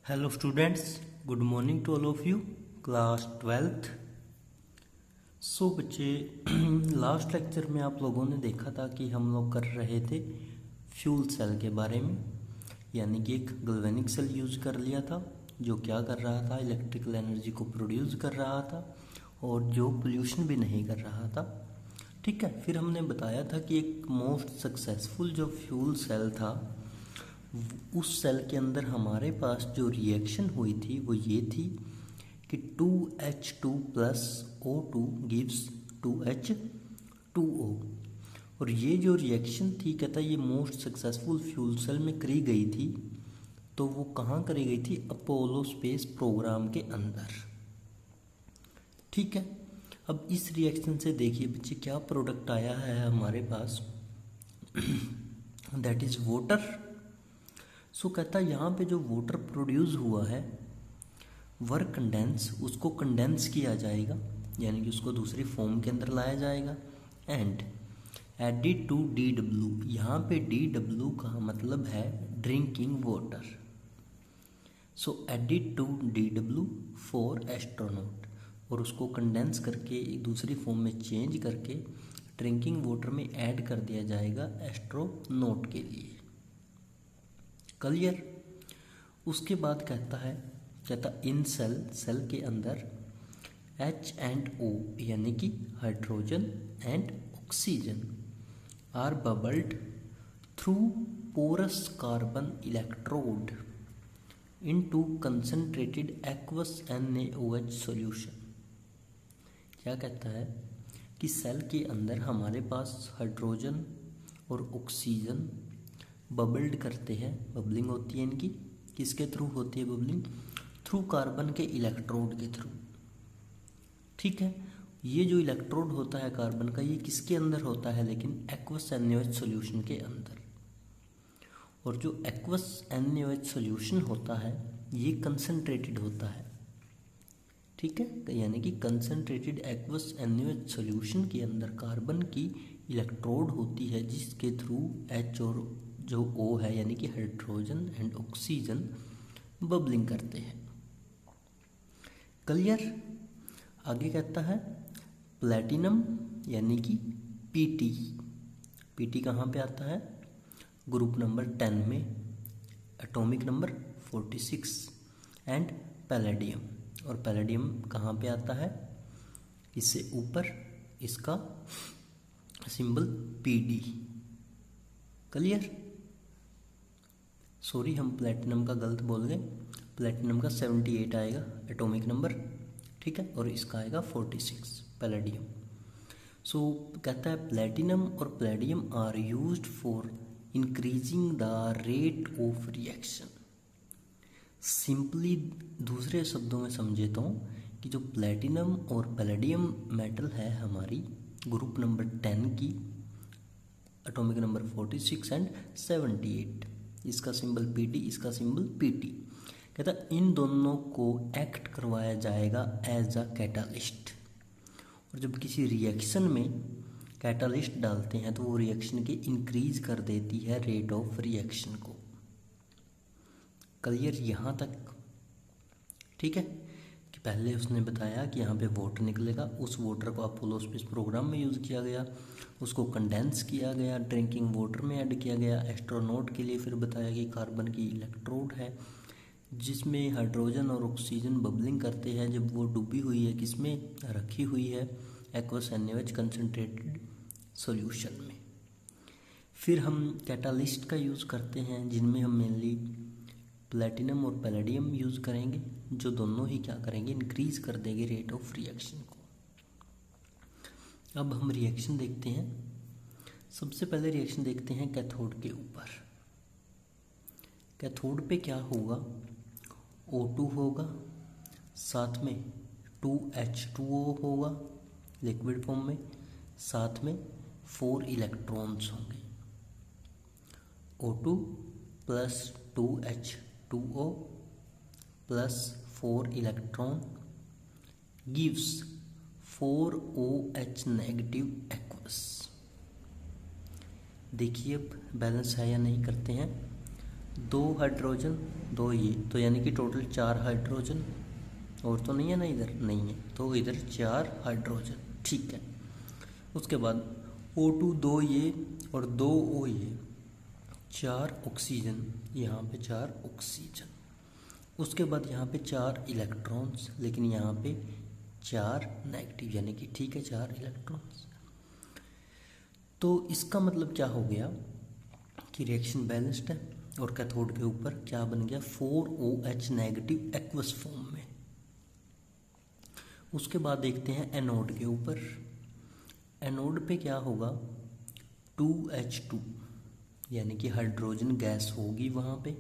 Hello students, good morning to all of you, class 12th। सो बच्चे last lecture में आप लोगों ने देखा था कि हम लोग कर रहे थे फ्यूल सेल के बारे में, यानी कि एक गैल्वेनिक सेल यूज कर लिया था जो क्या कर रहा था, इलेक्ट्रिकल एनर्जी को प्रोड्यूस कर रहा था और जो पोल्यूशन भी नहीं कर रहा था। ठीक है, फिर हमने बताया था कि एक मोस्ट सक्सेसफुल जो फ्यूल सेल था उस सेल के अंदर हमारे पास जो रिएक्शन हुई थी वो ये थी कि 2H2 plus O2 gives 2H2O। और ये जो रिएक्शन थी कहता है ये मोस्ट सक्सेसफुल फ्यूल सेल में करी गई थी। तो वो कहाँ करी गई थी? अपोलो स्पेस प्रोग्राम के अंदर। ठीक है, अब इस रिएक्शन से देखिए बच्चे क्या प्रोडक्ट आया है हमारे पास दैट इज वाटर। सो कहता है यहाँ पे जो वाटर प्रोड्यूस हुआ है वर कंडेंस, उसको कंडेंस किया जाएगा यानी कि उसको दूसरी फॉर्म के अंदर लाया जाएगा एंड एडिड टू DW। यहाँ पे DW का मतलब है drinking water. So added to DW for astronaut, और उसको कंडेंस करके एक दूसरी फॉर्म में चेंज करके ड्रिंकिंग वाटर में ऐड कर दिया जाएगा एस्ट्रोनॉट के लिए। क्लियर? उसके बाद कहता इन सेल के अंदर H एंड O यानी कि hydrogen and oxygen are bubbled through porous carbon electrode into concentrated aqueous NaOH solution. क्या कहता है कि सेल के अंदर हमारे पास हाइड्रोजन और ऑक्सीजन बबल्ड करते हैं, बबलिंग होती है इनकी। किसके थ्रू होती है बबलिंग? थ्रू कार्बन के इलेक्ट्रोड के थ्रू। ठीक है, ये जो इलेक्ट्रोड होता है कार्बन का ये किसके अंदर होता है? लेकिन एक्वस NaOH सॉल्यूशन के अंदर। और जो एक्वस NaOH सॉल्यूशन होता है ये कंसंट्रेटेड होता है। ठीक है, यानी कि कंसंट्रेटेड एक्वस NaOH सॉल्यूशन के अंदर कार्बन की इलेक्ट्रोड होती है जिसके थ्रू H और जो O है यानी कि हाइड्रोजन एंड ऑक्सीजन बबलिंग करते हैं। क्लियर? आगे कहता है प्लैटिनम यानी कि PT कहाँ पे आता है? ग्रुप नंबर 10 में, एटॉमिक नंबर 46। एंड पैलेडियम, और पैलेडियम कहाँ पे आता है? इससे ऊपर इसका सिंबल PD। क्लियर? सॉरी, हम प्लैटिनम का गलत बोल गए। प्लैटिनम का 78 आएगा एटॉमिक नंबर, ठीक है, और इसका आएगा 46 पैलेडियम। सो कहता है प्लैटिनम और palladium are used for increasing the rate of reaction. Simply दूसरे शब्दों में समझे तो कि जो प्लैटिनम और पैलेडियम मेटल है हमारी ग्रुप नंबर 10 की, एटॉमिक नंबर 46 एंड 78, इसका सिंबल PD, इसका सिंबल PT। कहता इन दोनों को एक्ट करवाया जाएगा एज अ कैटालिस्ट। और जब किसी रिएक्शन में कैटालिस्ट डालते हैं तो वो रिएक्शन के इंक्रीज कर देती है रेट ऑफ रिएक्शन को। क्लियर यहाँ तक? ठीक है, कि पहले उसने बताया कि यहाँ पे वाटर निकलेगा, उस वाटर को अपोलो स्पेस प्रोग्राम में यूज़ किया गया, उसको कंडेंस किया गया, ड्रिंकिंग वाटर में ऐड किया गया एस्ट्रोनॉट के लिए। फिर बताया कि कार्बन की इलेक्ट्रोड है जिसमें हाइड्रोजन और ऑक्सीजन बबलिंग करते हैं जब वो डूबी हुई है, किसमें रखी हुई है? एक्वस NaOH कंसनट्रेटेड सॉल्यूशन में। फिर हम कैटालिस्ट का यूज़ करते हैं जिनमें हम मेनली प्लैटिनम और पैलेडियम यूज़ करेंगे, जो दोनों ही क्या करेंगे? इंक्रीज कर देंगे रेट ऑफ रिएक्शन को। अब हम रिएक्शन देखते हैं। सबसे पहले रिएक्शन देखते हैं कैथोड के ऊपर। कैथोड पे क्या होगा? O2 होगा, साथ में 2H2O होगा लिक्विड फॉर्म में, साथ में 4 इलेक्ट्रॉन्स होंगे। O2 plus 2H2O plus 4 electron gives 4OH negative aqueous. देखिए अब बैलेंस है या नहीं, करते हैं। 2 हाइड्रोजन 2 ये, तो यानी कि टोटल 4 हाइड्रोजन। और तो नहीं है ना, इधर नहीं है, तो इधर 4 हाइड्रोजन, ठीक है। उसके बाद O2 2 ये और 2 O ये, 4 ऑक्सीजन, यहाँ पे 4 ऑक्सीजन। उसके बाद यहाँ पे 4 इलेक्ट्रॉन्स, लेकिन यहाँ पे 4 नेगेटिव, यानी कि ठीक है 4 इलेक्ट्रॉन्स। तो इसका मतलब क्या हो गया कि रिएक्शन बैलेंस्ड है और कैथोड के ऊपर क्या बन गया, 4OH नेगेटिव एक्वस फॉर्म में। उसके बाद देखते हैं एनोड के ऊपर। एनोड पे क्या होगा, 2H2 यानी कि हाइड्रोजन गैस होगी वहाँ पे।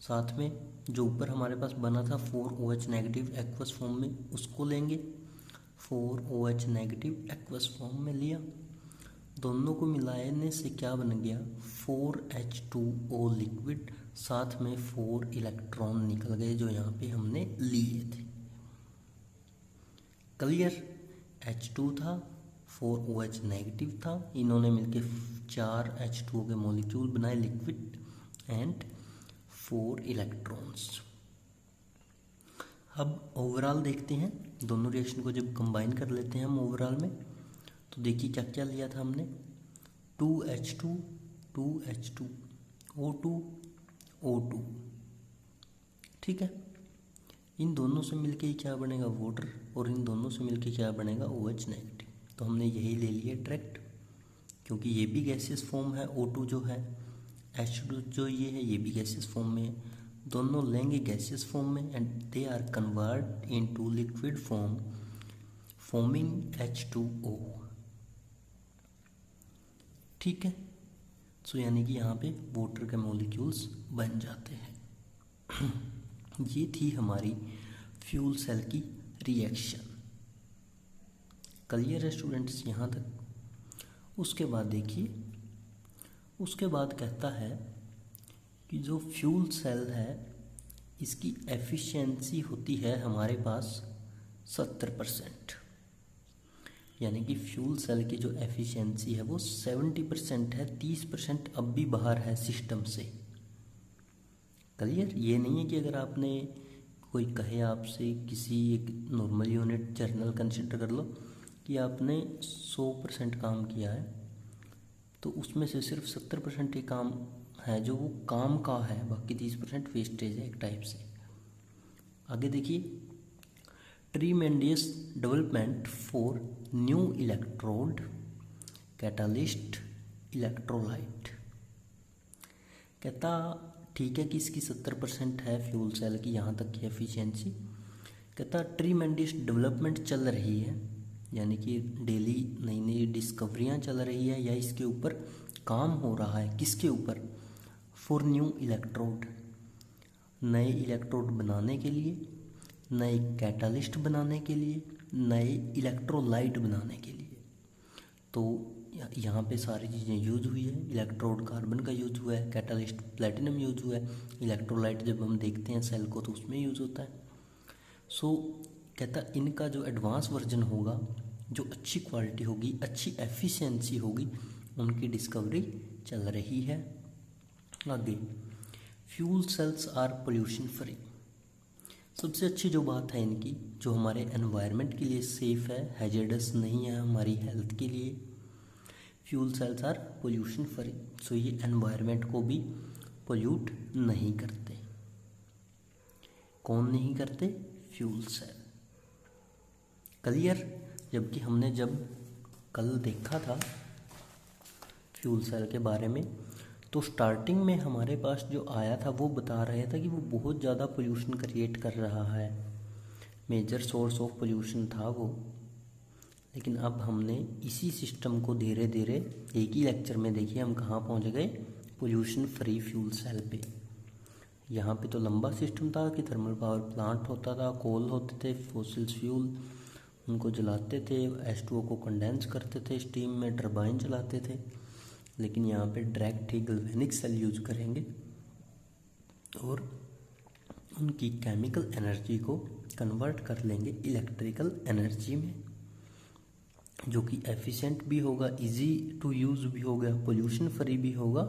साथ में जो ऊपर हमारे पास बना था 4OH नेगेटिव एक्वस फॉर्म में, उसको लेंगे, 4OH नेगेटिव एक्वस फॉर्म में लिया। दोनों को मिलाने से क्या बन गया, 4H2O लिक्विड, साथ में 4 इलेक्ट्रॉन निकल गए जो यहाँ पे हमने लिए थे। क्लियर, H2 था, 4OH नेगेटिव था, इन्होंने मिलके 4 H2O के मॉलिक्यूल बनाए लिक्विड एंड 4 इलेक्ट्रॉन्स। अब ओवरऑल देखते हैं, दोनों रिएक्शन को जब कंबाइन कर लेते हैं हम ओवरऑल में, तो देखिए क्या क्या लिया था हमने, 2H2 2H2 O2 O2, ठीक है। इन दोनों से मिलके क्या बनेगा, वाटर, और इन दोनों से मिलके क्या बनेगा, OH नेगेटिव। तो हमने यही ले लिया डायरेक्ट, क्योंकि ये भी गैसियस फॉर्म है, O2 जो है, H2 जो ये है ये भी गैसियस फॉर्म में है। दोनों लेंगे गैसियस फॉर्म में and they are convert into liquid form forming H2O, ठीक है। सो यानी कि यहाँ पे वाटर के मॉलिक्यूल्स बन जाते हैं। ये थी हमारी फ्यूल सेल की रिएक्शन। क्लियर है स्टूडेंट्स यहाँ तक। उसके बाद देखिए, उसके बाद कहता है कि जो फ्यूल सेल है इसकी एफिशिएंसी होती है हमारे पास 70%, यानी कि फ्यूल सेल की जो एफिशिएंसी है वो 70% है, 30% अब भी बाहर है सिस्टम से। क्लियर, ये नहीं है कि अगर आपने कोई कहे आपसे किसी एक नॉर्मल यूनिट जर्नल कंसिडर कर लो कि आपने 100% काम किया है, तो उसमें से सिर्फ 70% ही काम है जो वो काम का है, बाकी 30% वेस्टेज है एक टाइप से। आगे देखिए, tremendous development for new electrode catalyst electrolyte. कहता ठीक है कि इसकी 70% है फ्यूल सेल की, यहाँ तक की एफिशिएंसी। कहता ट्रीमेंडियस डेवलपमेंट चल रही है, यानी कि डेली नई नई डिस्कवरियाँ चल रही है या इसके ऊपर काम हो रहा है। किसके ऊपर, फॉर न्यू इलेक्ट्रोड, नए इलेक्ट्रोड बनाने के लिए, नए कैटालिस्ट बनाने के लिए, नए इलेक्ट्रोलाइट बनाने के लिए। तो यहाँ पे सारी चीज़ें यूज हुई है। इलेक्ट्रोड कार्बन का यूज हुआ है, कैटालिस्ट प्लेटिनम यूज हुआ है, इलेक्ट्रोलाइट जब हम देखते हैं सेल को तो उसमें यूज होता है। सो कहता इनका जो एडवांस वर्जन होगा, जो अच्छी क्वालिटी होगी, अच्छी एफिशिएंसी होगी, उनकी डिस्कवरी चल रही है। आगे, fuel cells are pollution free. सबसे अच्छी जो बात है इनकी, जो हमारे एनवायरनमेंट के लिए सेफ़ है, हैजर्डस नहीं है हमारी हेल्थ के लिए, fuel cells are pollution free. So ये एनवायरनमेंट को भी पोल्यूट नहीं करते। कौन नहीं करते, फ्यूल सेल। क्लियर, जबकि हमने जब कल देखा था फ्यूल सेल के बारे में, तो स्टार्टिंग में हमारे पास जो आया था वो बता रहा था कि वो बहुत ज़्यादा पोल्यूशन क्रिएट कर रहा है, मेजर सोर्स ऑफ पोल्यूशन था वो। लेकिन अब हमने इसी सिस्टम को धीरे धीरे, एक ही लेक्चर में देखिए हम कहाँ पहुँच गए, पोल्यूशन फ्री फ्यूल सेल पे। यहाँ पे तो लंबा सिस्टम था कि थर्मल पावर प्लांट होता था, कोल होते थे, फॉसिल्स फ्यूल, उनको जलाते थे, H2O को कंडेंस करते थे, स्टीम में टरबाइन चलाते थे। लेकिन यहाँ पे डायरेक्ट ही गैल्वेनिक सेल यूज करेंगे और उनकी केमिकल एनर्जी को कन्वर्ट कर लेंगे इलेक्ट्रिकल एनर्जी में, जो कि एफिशिएंट भी होगा, इजी टू यूज़ भी होगा, पोल्यूशन फ्री भी होगा,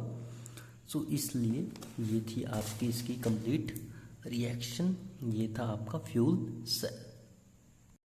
सो इसलिए ये थी आपकी इसकी कंप्लीट रिएक्शन, ये था आपका फ्यूल सेल।